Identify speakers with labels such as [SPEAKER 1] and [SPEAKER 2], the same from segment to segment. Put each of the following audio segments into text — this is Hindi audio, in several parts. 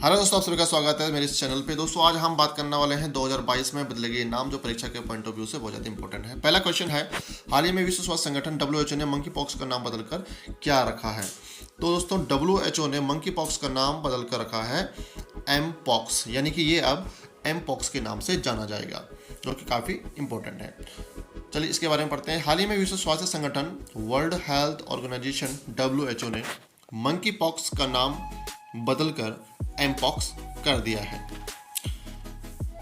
[SPEAKER 1] हेलो दोस्तों, आप सभी का स्वागत है मेरे इस चैनल पे। दोस्तों आज हम बात करने वाले हैं 2022 में बदले गए नाम, जो परीक्षा के पॉइंट ऑफ व्यू से बहुत ज़्यादा इंपॉर्टेंट है। पहला क्वेश्चन है, हाल ही में विश्व स्वास्थ्य संगठन WHO ने मंकी पॉक्स का नाम बदलकर क्या रखा है? तो दोस्तों WHO ने मंकी पॉक्स का नाम बदल कर रखा है एम पॉक्स, यानी कि ये अब एम पॉक्स के नाम से जाना जाएगा, जो कि काफ़ी इंपॉर्टेंट है। चलिए इसके बारे में पढ़ते हैं। हाल ही में विश्व स्वास्थ्य संगठन वर्ल्ड हेल्थ ऑर्गेनाइजेशन WHO ने मंकी पॉक्स का नाम बदलकर एमपॉक्स कर दिया है।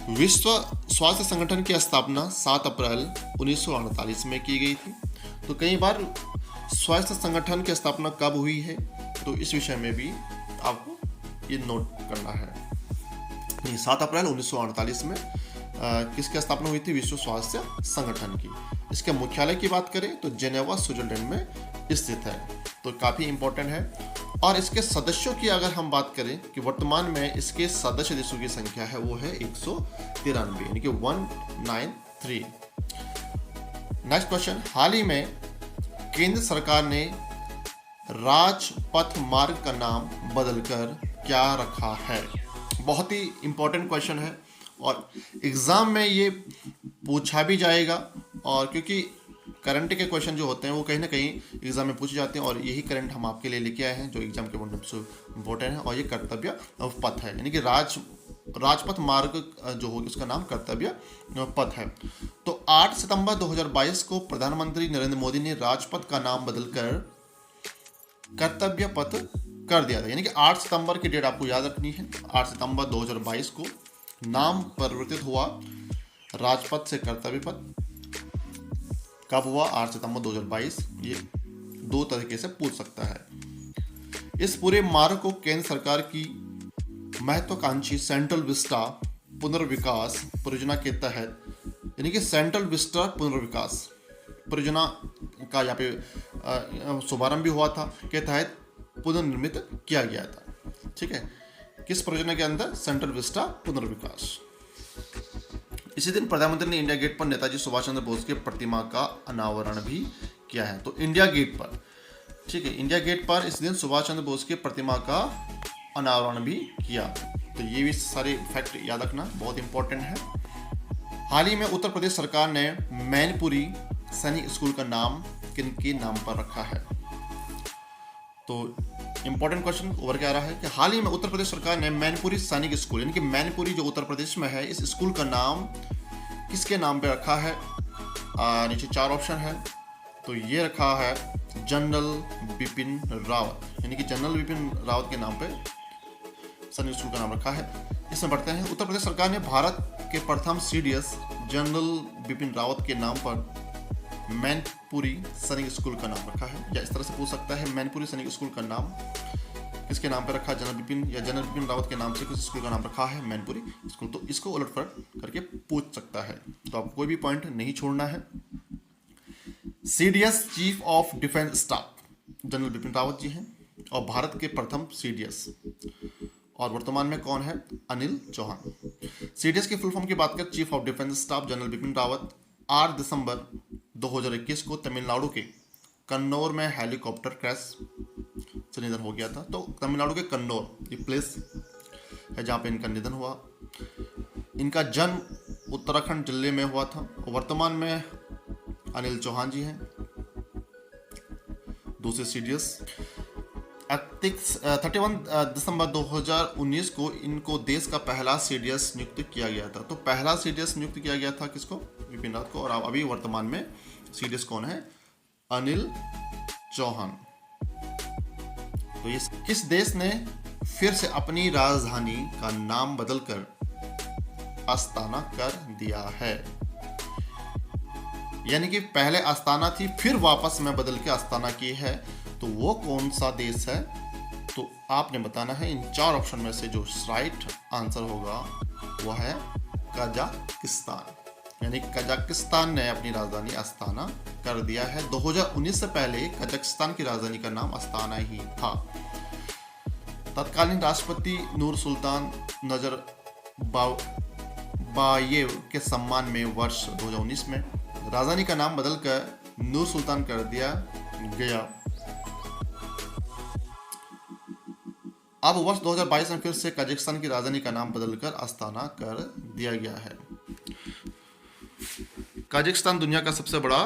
[SPEAKER 1] विश्व स्वास्थ्य संगठन की स्थापना 7 अप्रैल 1948 में की गई थी। तो कई बार स्वास्थ्य संगठन की स्थापना कब हुई है, तो इस विषय में भी आपको ये नोट करना है। 7 अप्रैल 1948 में किसकी स्थापना हुई थी? विश्व स्वास्थ्य संगठन की। इसके मुख्यालय की बात करें तो जेनेवा स्विट्जरलैंड में स्थित है, तो काफ़ी इंपॉर्टेंट है। और इसके सदस्यों की अगर हम बात करें कि वर्तमान में इसके सदस्य देशों की संख्या है, वो है 193, यानी कि 193। नेक्स्ट क्वेश्चन, हाल ही में केंद्र सरकार ने राजपथ मार्ग का नाम बदलकर क्या रखा है? बहुत ही इंपॉर्टेंट क्वेश्चन है और एग्ज़ाम में ये पूछा भी जाएगा, और क्योंकि करंट के क्वेश्चन जो होते हैं वो कहीं ना कहीं एग्जाम में पूछे जाते हैं, और यही करंट हम आपके लिए लेके आए हैं जो एग्जाम के पॉइंट से इम्पोर्टेंट है। और ये कर्तव्य पथ है, यानी कि राजपथ मार्ग जो होगी उसका नाम कर्तव्य पथ है। तो 8 सितंबर 2022 को प्रधानमंत्री नरेंद्र मोदी ने राजपथ का नाम बदलकर कर्तव्य पथ कर दिया था, यानी कि 8 सितंबर की डेट आपको याद रखनी है। 8 सितंबर 2022 को नाम परिवर्तित हुआ राजपथ से कर्तव्य पथ। कब हुआ? 8 सितंबर 2022। ये दो तरीके से पूछ सकता है। इस पूरे मार्ग को केंद्र सरकार की महत्वाकांक्षी सेंट्रल विस्टा पुनर्विकास परियोजना के तहत, यानी कि सेंट्रल विस्टा पुनर्विकास परियोजना का यहाँ पे शुभारंभ भी हुआ था, के तहत पुनर्निर्मित किया गया था। ठीक है, किस परियोजना के अंदर? सेंट्रल विस्टा पुनर्विकास। इसी दिन प्रधानमंत्री ने इंडिया गेट पर नेताजी सुभाष चंद्र बोस की प्रतिमा का अनावरण भी किया है। तो इंडिया गेट पर, ठीक है, इंडिया गेट पर इस दिन सुभाष चंद्र बोस की प्रतिमा का अनावरण भी किया। तो ये भी सारे फैक्ट याद रखना बहुत इंपॉर्टेंट है। हाल ही में उत्तर प्रदेश सरकार ने मैनपुरी सैनिक स्कूल का नाम किनके नाम पर रखा है? तो इंपॉर्टेंट क्वेश्चन उभर के आ रहा है कि हाल ही में उत्तर प्रदेश सरकार ने मैनपुरी सैनिक स्कूल, यानी कि मैनपुरी जो उत्तर प्रदेश में है, इस स्कूल का नाम किसके नाम पे रखा है? नीचे 4 ऑप्शन है। तो ये रखा है जनरल बिपिन रावत, यानी कि जनरल बिपिन रावत के नाम पे सैनिक स्कूल का नाम रखा है। इसमें बढ़ते हैं, उत्तर प्रदेश सरकार ने भारत के प्रथम CDS जनरल बिपिन रावत के नाम पर मैनपुरी सैनिक स्कूल का नाम रखा है। या इस तरह से पूछ सकता है, मैनपुरी सैनिक स्कूल का नाम किसके नाम पर रखा? जनरल बिपिन या जनरल बिपिन रावत के नाम से किस स्कूल का नाम रखा है? मैनपुरी स्कूल। तो इसको उलट-पलट करके पूछ सकता है, तो आपको कोई भी पॉइंट नहीं छोड़ना है। CDS chief of defence staff general Bipin Rawat ji हैं, और भारत के प्रथम CDS, और वर्तमान में कौन है? अनिल चौहान। CDS की फुल फॉर्म की बात कर, chief of defence staff general Bipin Rawat 8 दिसंबर 2021 को तमिलनाडु के कन्नौर में हेलीकॉप्टर क्रैश से निधन हो गया था। तो तमिलनाडु के कन्नौर ये प्लेस है जहाँ पे इनका निधन हुआ। इनका जन्म उत्तराखंड जिले में हुआ था। वर्तमान में अनिल चौहान जी हैं, दूसरे CDS। 31 दिसंबर 2019 को इनको देश का पहला CDS नियुक्त किया गया था। तो पहला CDS नियुक्त किया गया था किसको? बिपिन रावत को। और अभी वर्तमान में CDS कौन है? अनिल चौहान। तो ये किस देश ने फिर से अपनी राजधानी का नाम बदलकर अस्ताना कर दिया है? यानी कि पहले अस्ताना थी, फिर वापस में बदल के अस्ताना की है। तो वो कौन सा देश है? तो आपने बताना है। इन 4 ऑप्शन में से जो राइट आंसर होगा वह है कजाकिस्तान, यानी कजाकिस्तान ने अपनी राजधानी अस्ताना कर दिया है। 2019 से पहले कजाकिस्तान की राजधानी का नाम अस्ताना ही था। तत्कालीन राष्ट्रपति नूर सुल्तान नजरबायेव के सम्मान में वर्ष 2019 में राजधानी का नाम बदलकर नूर सुल्तान कर दिया गया। अब वर्ष 2022 में फिर से कजाकिस्तान की राजधानी का नाम बदलकर अस्ताना कर दिया गया है। कजाकिस्तान दुनिया का सबसे बड़ा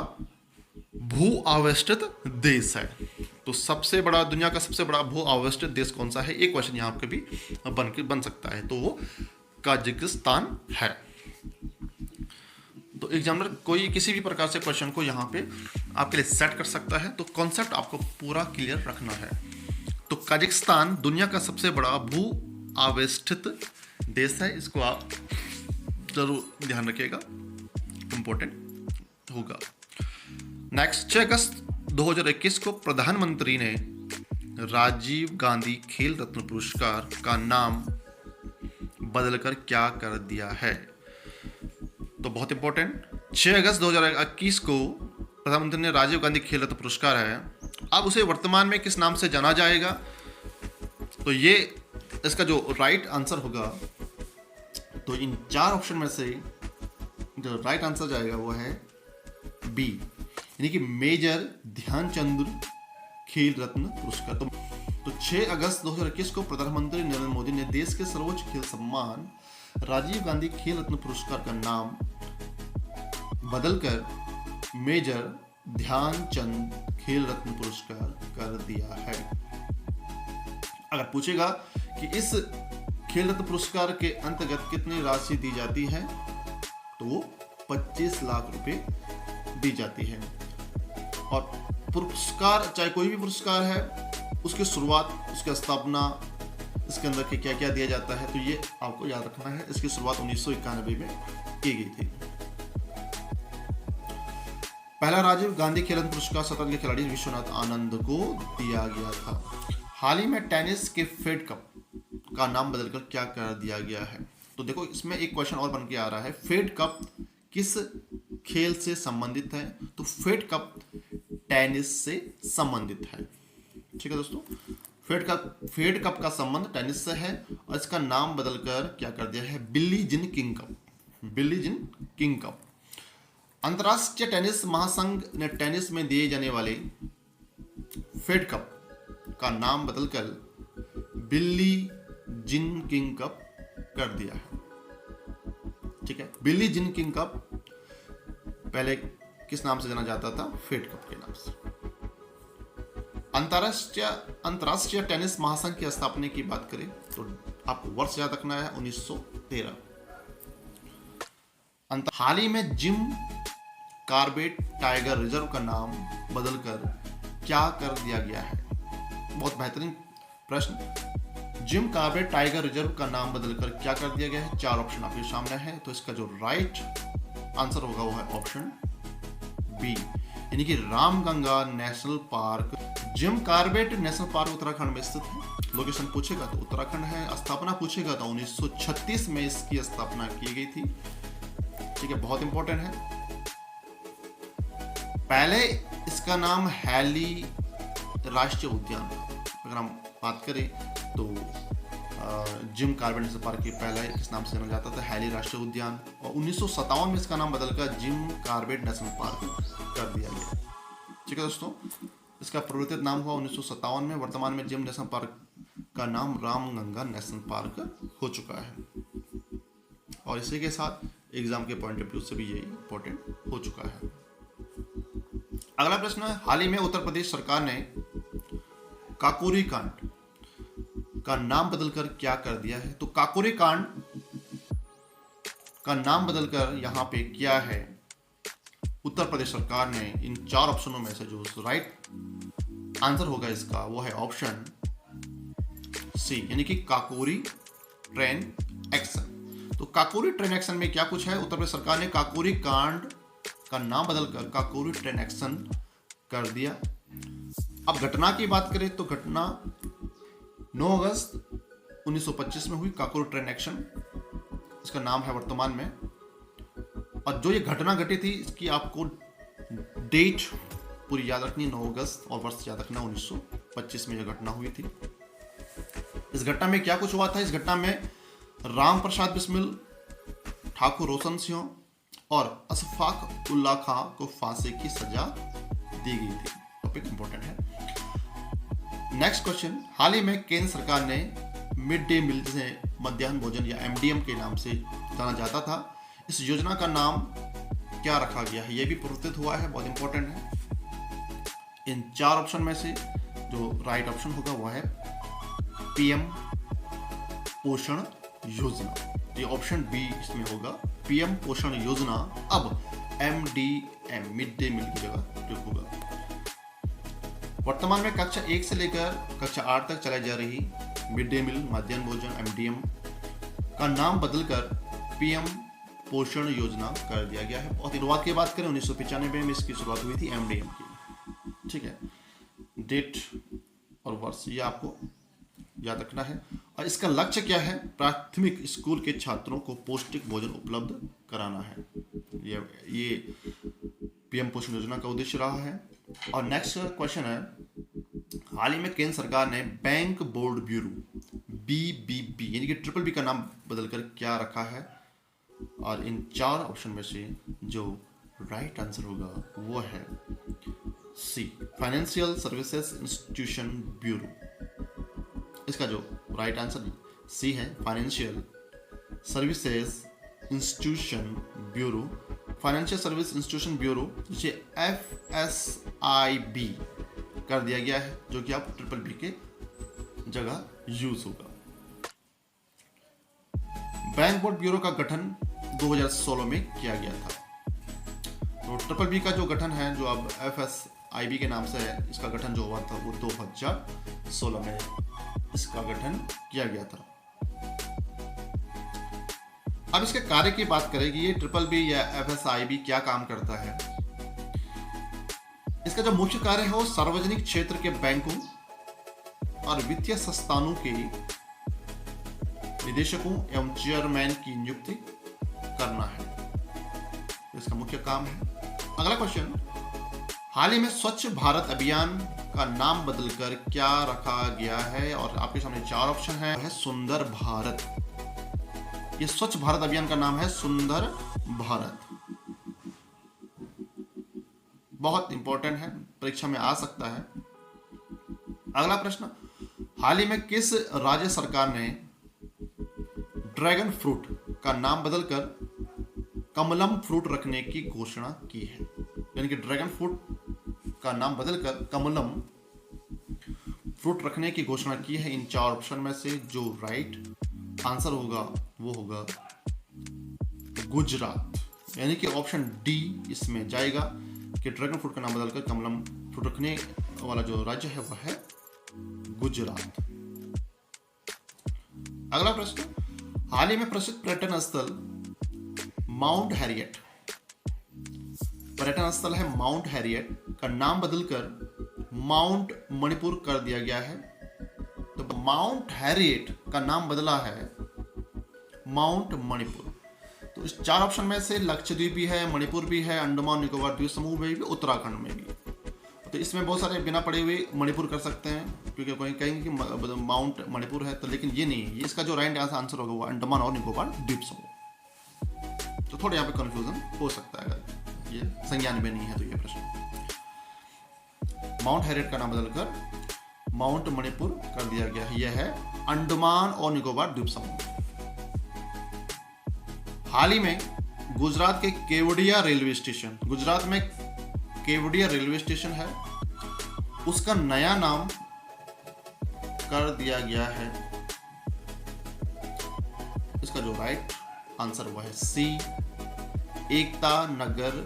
[SPEAKER 1] भू आवेष्टित देश है। तो सबसे बड़ा, दुनिया का सबसे बड़ा भू आवेष्टित देश कौन सा है, एक क्वेश्चन यहाँ पे भी बन सकता है, तो वो कजाकिस्तान है। तो एग्जामिनर कोई किसी भी प्रकार से क्वेश्चन को यहाँ पे आपके लिए सेट कर सकता है, तो कॉन्सेप्ट आपको पूरा क्लियर रखना है। तो कजाकिस्तान दुनिया का सबसे बड़ा भू आवेष्टित देश है, इसको आप जरूर ध्यान रखिएगा, इंपॉर्टेंट होगा। नेक्स्ट, 6 अगस्त 2021 को प्रधानमंत्री ने राजीव गांधी खेल रत्न पुरस्कार का नाम बदलकर क्या कर दिया है? तो बहुत इंपॉर्टेंट, 6 अगस्त 2021 को प्रधानमंत्री ने राजीव गांधी खेल रत्न पुरस्कार है, अब उसे वर्तमान में किस नाम से जाना जाएगा? तो ये इसका जो राइट आंसर होगा, तो इन 4 ऑप्शन में से जो राइट आंसर जाएगा वो है बी, यानी कि मेजर ध्यानचंद खेल रत्न पुरस्कार। तो 6 अगस्त 2021 को प्रधानमंत्री नरेंद्र मोदी ने देश के सर्वोच्च खेल सम्मान राजीव गांधी खेल रत्न पुरस्कार का नाम बदलकर मेजर ध्यानचंद खेल रत्न पुरस्कार कर दिया है। अगर पूछेगा कि इस खेल रत्न पुरस्कार के अंतर्गत कितनी राशि दी जाती है, तो वो 25 लाख रुपए दी जाती है। और पुरस्कार, चाहे कोई भी पुरस्कार है, उसकी शुरुआत, उसकी स्थापना, इसके अंदर के क्या क्या दिया जाता है, तो ये आपको याद रखना है। इसकी शुरुआत 1991 में की गई थी। पहला राजीव गांधी खेल रत्न पुरस्कार शतरंज के खिलाड़ी विश्वनाथ आनंद को दिया गया था। हाल ही में टेनिस के फेड कप का नाम बदलकर क्या कर दिया गया है? तो देखो, इसमें एक क्वेश्चन और बन के आ रहा है, फेड कप किस खेल से संबंधित है? तो फेड कप टेनिस से संबंधित है। ठीक है दोस्तों, फेड कप का संबंध टेनिस से है और इसका नाम बदलकर क्या कर दिया है? बिली जिन किंग कप, बिली जिन किंग कप। अंतर्राष्ट्रीय टेनिस महासंघ ने टेनिस में दिए जाने वाले फेड कप का नाम बदलकर बिली जिन किंग कप कर दिया है। ठीक है, बिली जिन किंग कप पहले किस नाम से जाना जाता था? फेड कप के नाम से। अंतर्राष्ट्रीय टेनिस महासंघ की स्थापना की बात करें तो आपको वर्ष याद रखना है 1913। हाल ही में जिम कॉर्बेट टाइगर रिजर्व का नाम बदलकर क्या कर दिया गया है? बहुत बेहतरीन प्रश्न। जिम कॉर्बेट टाइगर रिजर्व का नाम बदलकर क्या कर दिया गया है? 4 ऑप्शन आपके सामने है, तो इसका जो राइट आंसर होगा वो है ऑप्शन बी, यानी कि Ramganga national park. Jim Corbett national park Uttarakhand में स्थित है। लोकेशन पूछेगा तो उत्तराखंड है। स्थापना पूछेगा तो 1936 में इसकी स्थापना की गई थी। ठीक है, बहुत इंपॉर्टेंट है। पहले इसका नाम हैली राष्ट्रीय उद्यान, अगर हम बात करें तो जिम कॉर्बेट नेशनल पार्क के पहले इस नाम से जाना जाता था, हैली राष्ट्रीय उद्यान। और 1957 में इसका नाम बदलकर जिम कॉर्बेट नेशनल पार्क कर दिया गया। ठीक है दोस्तों, इसका परिवर्तित नाम हुआ 1957 में। वर्तमान में जिम नेशनल पार्क का नाम रामगंगा नेशनल पार्क हो चुका है। और इसी के साथ एग्जाम के पॉइंट ऑफ व्यू से भी ये इंपॉर्टेंट हो चुका है। अगला प्रश्न है, हाल ही में उत्तर प्रदेश सरकार ने काकोरी कांड का नाम बदलकर क्या कर दिया है? तो काकोरी कांड का नाम बदलकर यहां पे क्या है? उत्तर प्रदेश सरकार ने इन 4 ऑप्शनों में से जो राइट आंसर होगा इसका वो है ऑप्शन सी, यानी कि काकोरी ट्रेन एक्शन। तो काकोरी ट्रेन एक्शन में क्या कुछ है? उत्तर प्रदेश सरकार ने काकोरी कांड का नाम बदलकर काकोरी ट्रेन एक्शन कर दिया। अब घटना की बात करें तो घटना 9 अगस्त 1925 में हुई, काकोरी ट्रेन एक्शन इसका नाम है वर्तमान में। और जो ये घटना घटी थी इसकी आपको डेट पूरी याद रखनी, 9 अगस्त, और वर्ष याद रखना 1925 में यह घटना हुई थी। इस घटना में क्या कुछ हुआ था? इस घटना में राम प्रसाद बिस्मिल, ठाकुर रोशन सिंह और अशफाक उल्लाह खां को फांसी की सजा दी गई थी। टॉपिक इंपॉर्टेंट है। नेक्स्ट क्वेश्चन, हाल ही में केंद्र सरकार ने मिड डे मील जिसे मध्याह्न भोजन या एमडीएम के नाम से जाना जाता था, इस योजना का नाम क्या रखा गया है? ये भी परिवर्तित हुआ है, बहुत इंपॉर्टेंट है। इन 4 ऑप्शन में से जो राइट ऑप्शन होगा वह है पीएम पोषण योजना। ये ऑप्शन बी इसमें होगा, पीएम पोषण योजना अब एमडीएम मिड डे मील की जगह प्रयोग होगा। वर्तमान में कक्षा 1 से लेकर कक्षा 8 तक चलाई जा रही मिड डे मील मध्याह्न भोजन एमडीएम का नाम बदलकर पीएम पोषण योजना कर दिया गया है। और शुरुआत की बात करें 1995 में इसकी शुरुआत हुई थी एमडीएम की। ठीक है, डेट और वर्ष ये आपको याद रखना है। और इसका लक्ष्य क्या है? प्राथमिक स्कूल के छात्रों को पौष्टिक भोजन उपलब्ध कराना है। ये पीएम पोषण योजना का उद्देश्य रहा है। और नेक्स्ट क्वेश्चन है, हाल ही में केंद्र सरकार ने बैंक बोर्ड ब्यूरो बीबीबी यानी कि ट्रिपल बी का नाम बदलकर क्या रखा है? और इन 4 ऑप्शन में से जो राइट आंसर होगा वो है सी, फाइनेंशियल सर्विसेज इंस्टीट्यूशन ब्यूरो। इसका जो राइट आंसर सी है, financial services institution bureau. Financial service institution bureau जिसे FSIB कर दिया गया है, जो कि आप ट्रिपल बी के जगह यूज होगा। बैंक बोर्ड ब्यूरो का गठन 2016 में किया गया था। तो ट्रिपल बी का जो गठन है, जो अब FSIB के नाम से है, इसका गठन जो हुआ था वो 2016 में इसका गठन किया गया था। अब इसके कार्य की बात करें कि ये ट्रिपल बी या FSIB क्या काम करता है। इसका जो मुख्य कार्य है वो सार्वजनिक क्षेत्र के बैंकों और वित्तीय संस्थानों के निदेशकों एवं चेयरमैन की नियुक्ति करना है, इसका मुख्य काम है। अगला क्वेश्चन, हाल ही में स्वच्छ भारत अभियान का नाम बदलकर क्या रखा गया है? और आपके सामने 4 ऑप्शन है सुंदर भारत। ये स्वच्छ भारत अभियान का नाम है सुंदर भारत। बहुत इंपॉर्टेंट है, परीक्षा में आ सकता है। अगला प्रश्न, हाल ही में किस राज्य सरकार ने ड्रैगन फ्रूट का नाम बदलकर कमलम फ्रूट रखने की घोषणा की है? यानी कि ड्रैगन फ्रूट का नाम बदलकर कमलम फ्रूट रखने की घोषणा की है। इन 4 ऑप्शन में से जो राइट आंसर होगा वो होगा गुजरात, यानी कि ऑप्शन डी इसमें जाएगा कि ड्रैगन फ्रूट का नाम बदलकर कमलम फ्रूट रखने वाला जो राज्य है वह है गुजरात। अगला प्रश्न, हाल ही में प्रसिद्ध पर्यटन स्थल माउंट हैरियट, पर्यटन स्थल है माउंट हैरियट का नाम बदलकर माउंट मणिपुर कर दिया गया है। तो माउंट हैरियट का नाम बदला है माउंट मणिपुर। तो इस 4 ऑप्शन में से लक्षद्वीप भी है, मणिपुर भी है, अंडमान निकोबार द्वीप समूह में भी, उत्तराखंड में भी। तो इसमें बहुत सारे बिना पढ़े हुए मणिपुर कर सकते हैं, क्योंकि कोई कहेंगे कि माउंट मणिपुर है, तो लेकिन ये नहीं है। इसका जो राइट आंसर होगा वो अंडमान और निकोबार द्वीप समूह। तो थोड़ा यहाँ पे कंफ्यूजन हो सकता है अगर ये संज्ञान में नहीं है तो ये प्रश्न। माउंट हैरियट का नाम बदलकर माउंट मणिपुर कर दिया गया है। यह है अंडमान और निकोबार द्वीप समूह। हाल ही में गुजरात के केवड़िया रेलवे स्टेशन, गुजरात में केवड़िया रेलवे स्टेशन है, उसका नया नाम कर दिया गया है। इसका जो राइट आंसर हुआ है सी, एकता नगर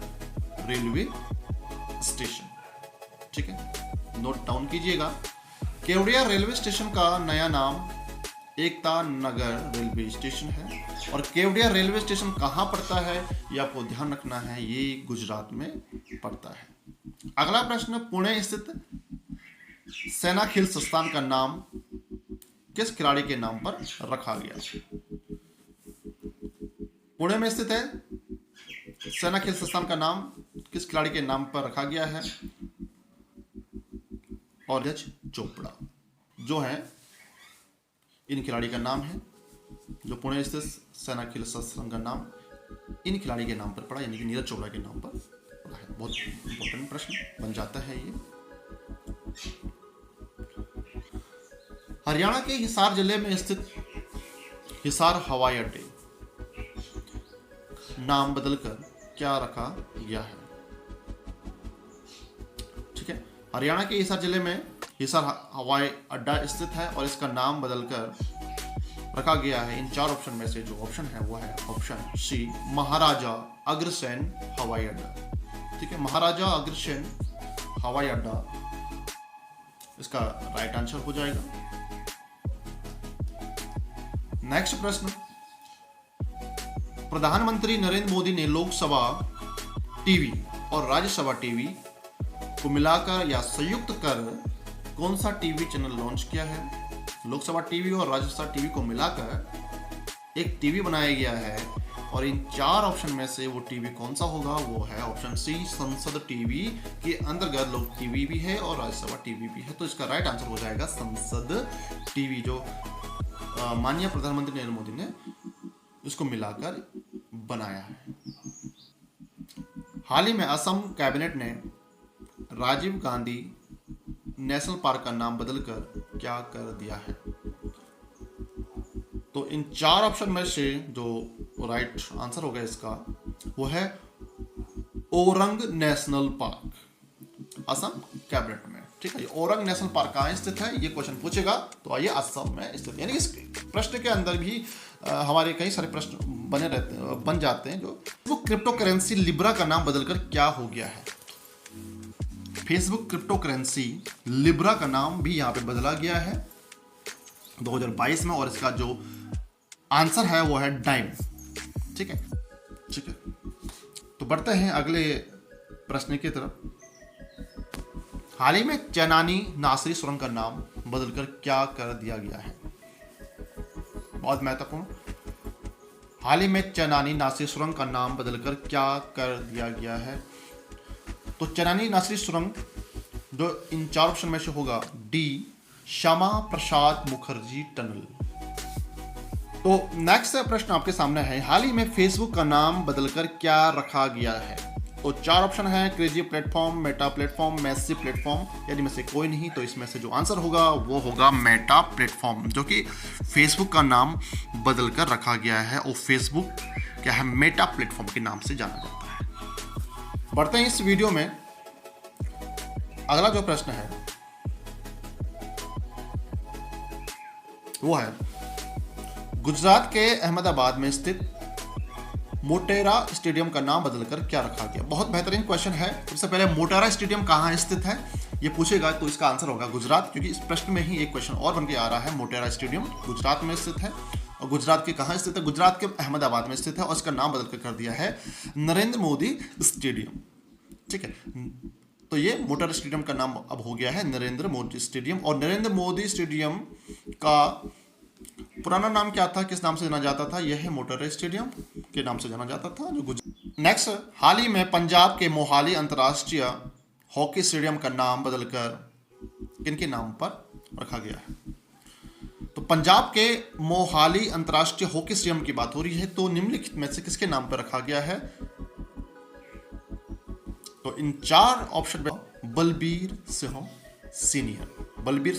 [SPEAKER 1] रेलवे स्टेशन। ठीक है, नोट डाउन कीजिएगा। केवड़िया रेलवे स्टेशन का नया नाम एकता नगर रेलवे स्टेशन है। और केवड़िया रेलवे स्टेशन कहाँ पड़ता है ये आपको ध्यान रखना है, ये गुजरात में पड़ता है। अगला प्रश्न, पुणे स्थित सेना खेल संस्थान का नाम किस खिलाड़ी के नाम पर रखा गया? पुणे में स्थित है सेना खेल संस्थान का नाम किस खिलाड़ी के नाम पर रखा गया है? और नीरज चोपड़ा जो है इन खिलाड़ी का नाम है, जो पुणे स्थित सेना खेल संस्थान का नाम इन खिलाड़ी के नाम पर पड़ा, यानी कि नीरज चोपड़ा के नाम पर पड़ा है। बहुत इंपॉर्टेंट प्रश्न बन जाता है ये। हरियाणा के हिसार जिले में स्थित हिसार हवाई अड्डे नाम बदलकर क्या रखा गया है? ठीक है, हरियाणा के हिसार जिले में हिसार हवाई अड्डा स्थित है और इसका नाम बदलकर रखा गया है। इन 4 ऑप्शन में से जो ऑप्शन है वो है ऑप्शन सी, महाराजा अग्रसेन हवाई अड्डा। ठीक है, महाराजा अग्रसेन हवाई अड्डा इसका राइट आंसर हो जाएगा। नेक्स्ट प्रश्न, प्रधानमंत्री नरेंद्र मोदी ने लोकसभा टीवी और राज्यसभा टीवी को मिलाकर या संयुक्त कर कौन सा टीवी चैनल लॉन्च किया है? लोकसभा टीवी और राज्यसभा टीवी को मिलाकर एक टीवी बनाया गया है और इन 4 ऑप्शन में से वो टीवी कौन सा होगा? वो है ऑप्शन सी, संसद टीवी के अंतर्गत लोक टीवी भी है और राज्यसभा टीवी भी है। तो इसका राइट आंसर हो जाएगा संसद टीवी, जो माननीय प्रधानमंत्री नरेंद्र मोदी ने इसको मिलाकर बनाया है। हाल ही में असम कैबिनेट ने राजीव गांधी नेशनल पार्क का नाम बदलकर क्या कर दिया है? तो इन 4 ऑप्शन में से जो राइट आंसर होगा इसका वो है orang national park, Assam cabinet में। ठीक है, ओरंग नेशनल पार्क कहाँ स्थित है ये क्वेश्चन पूछेगा तो ये असम में स्थित, यानी इस प्रश्न के अंदर भी हमारे कई सारे प्रश्न बन जाते हैं। जो फेसबुक क्रिप्टो करेंसी लिब्रा का नाम बदलकर क्या हो गया है? फेसबुक क्रिप्टो करेंसी लिब्रा का नाम भी यहाँ पे बदला गया है 2022 में और इसका जो आंसर है वो है डाइम। ठीक है, ठीक है, तो बढ़ते हैं अगले प्रश्न की तरफ। हाल ही में चेनानी नासरी सुरंग का नाम बदलकर क्या कर दिया गया है? बहुत महत्वपूर्ण, हाल ही में चेनानी नासरी सुरंग का नाम बदलकर क्या कर दिया गया है? तो चेनानी नासरी सुरंग जो इन 4 ऑप्शन में से होगा डी, श्यामा प्रसाद मुखर्जी टनल। तो नेक्स्ट प्रश्न आपके सामने है, हाल ही में फेसबुक का नाम बदलकर क्या रखा गया है? तो 4 ऑप्शन है, क्रेजी प्लेटफॉर्म, मेटा प्लेटफॉर्म, मैसी प्लेटफॉर्म, यदि में से कोई नहीं तो इसमें से जो आंसर होगा वो होगा मेटा प्लेटफॉर्म, जो कि फेसबुक का नाम बदलकर रखा गया है और फेसबुक क्या है, मेटा प्लेटफॉर्म के नाम से जाना जाता है। बढ़ते हैं इस वीडियो में, अगला जो प्रश्न है वो है गुजरात के अहमदाबाद में स्थित मोटेरा स्टेडियम का नाम बदलकर क्या रखा गया? बहुत बेहतरीन क्वेश्चन है। सबसे पहले मोटेरा स्टेडियम कहाँ स्थित है ये पूछेगा तो इसका आंसर होगा गुजरात, क्योंकि इस प्रश्न में ही एक क्वेश्चन और बन के आ रहा है। मोटेरा स्टेडियम गुजरात में स्थित है और गुजरात के कहाँ स्थित है? गुजरात के अहमदाबाद में स्थित है और इसका नाम बदलकर कर दिया है नरेंद्र मोदी स्टेडियम। ठीक है, तो ये मोटेरा स्टेडियम का नाम अब हो गया है नरेंद्र मोदी स्टेडियम। और नरेंद्र मोदी स्टेडियम का पुराना नाम क्या था, किस नाम से जाना जाता था? यह है मोटेरा स्टेडियम के नाम से जाना जाता था जो गुजरात। नेक्स्ट, हाल ही में पंजाब के मोहाली अंतर्राष्ट्रीय हॉकी स्टेडियम का नाम बदलकर किनके नाम पर रखा गया है? तो पंजाब के मोहाली अंतर्राष्ट्रीय हॉकी स्टेडियम की बात हो रही है, तो निम्नलिखित में से किसके नाम पर रखा गया है? तो इन 4 ऑप्शन में बलबीर सिंह सीनियर, बलबीर